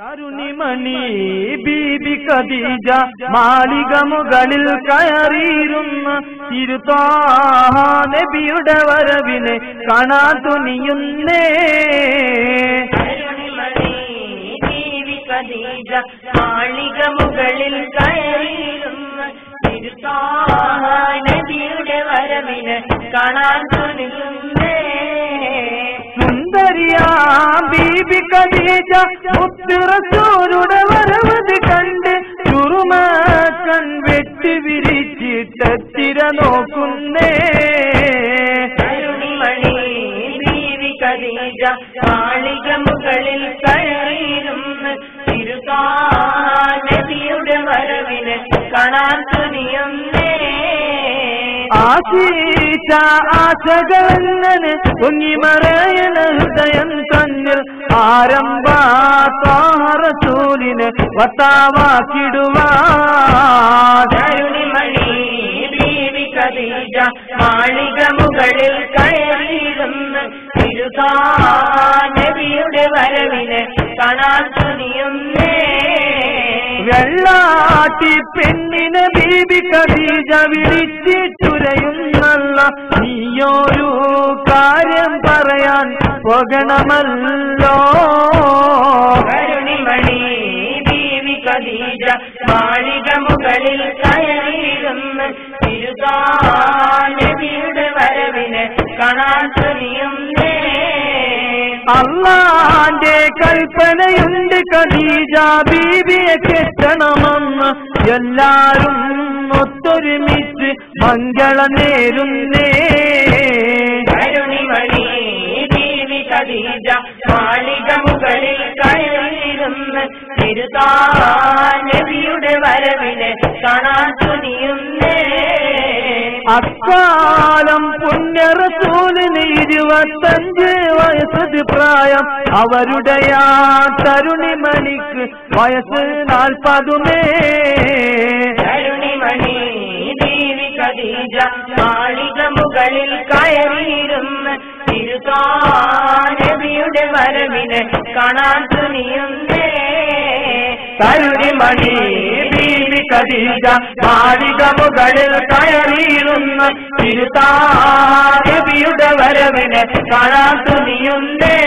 തരുണിമണി ബീബി ഖദീജ മാളിക മുകളിൽ കയറിയിരുന്ന തിരുത്വാഹ നബിയുടെ വരവിനെ കാണാൻ തുനിയുന്നേ. തരുണിമണി ബീബി ഖദീജ മാളിക മുകളിൽ കയറിയിരുന്ന തിരുത്വാഹ നബിയുടെ വരവിനെ കാണാൻ തുനിയുന്നേ. സുന്ദരിയാം ബീബി ഖദീജ മുത്ത് റസൂലുടെ വരവ് കണ്ട് ചുറുമക്കൺ വെട്ടി വിരിച്ചിട്ടിര നോക്കുന്നേ. തരുണിമണി ബീബി ഖദീജ മാളിക മുകളിൽ കയറിയിരുന്ന തിരുത്വാഹ നബിയുടെ വരവിനെ കാണാൻ തുനിയുന്നേ. ആശീച്ച ആശകളെങ്ങനെ പൊങ്ങിമറയണ ഹൃദയം തന്നിൽ ആരംഭ റസൂലിനെ വത്താവാക്കിടുവാൻ. തരുണിമണി ബീബി ഖദീജ മാളിക മുകളിൽ കയറിയിരുന്ന തിരുത്വാഹ നബിയുടെ വരവിനെ കാണാൻ തുനിയുന്നേ. വെള്ളാട്ടി പെണ്ണിനെ ബീബി ഖദീജ വിളിച്ചിട്ടുരയുന്നല്ല നീയൊരു കാര്യം പറയാൻ പോകണമല്ലോ. തരുണിമണി ബീബി ഖദീജ മാളിക മുകളിൽ കയറിയിരുന്ന തിരുത്വാഹ നബിയുടെ വരവിനെ കാണാൻ തുനിയുന്നേ. അള്ളാന്റെ കൽപ്പനയുണ്ട് ഖദീജ ബീബിയെ കെട്ടണമെന്ന് എല്ലാരും ഒത്തൊരുമിച്ച് മംഗളം നേരുന്നേ. തരുണിമണി ബീബി ഖദീജ മാളിക മുകളിൽ കയറിയിരുന്ന തിരുത്വാഹ നബിയുടെ വരവിനെ കാണാൻ തുനിയുന്നേ. അക്കാലം പുണ്യ റസൂലിന് 25 വയസ്സ് പ്രായം. അവരുടെ ആ തരുണിമണിക്ക് വയസ്സ് 40. തരുണിമണി ബീബി ഖദീജ മാളിക മുകളിൽ കയറിയിരുന്ന തിരുത്വാഹ നബിയുടെ വരവിനെ കാണാൻ തുനിയുന്നേ. തരുണിമണി ബീബി ഖദീജ മാളിക മുകളിൽ കയറിയിരുന്ന തിരുത്വാഹ നബിയുടെ വരവിനെ കാണാൻ തുനിയുന്നേ.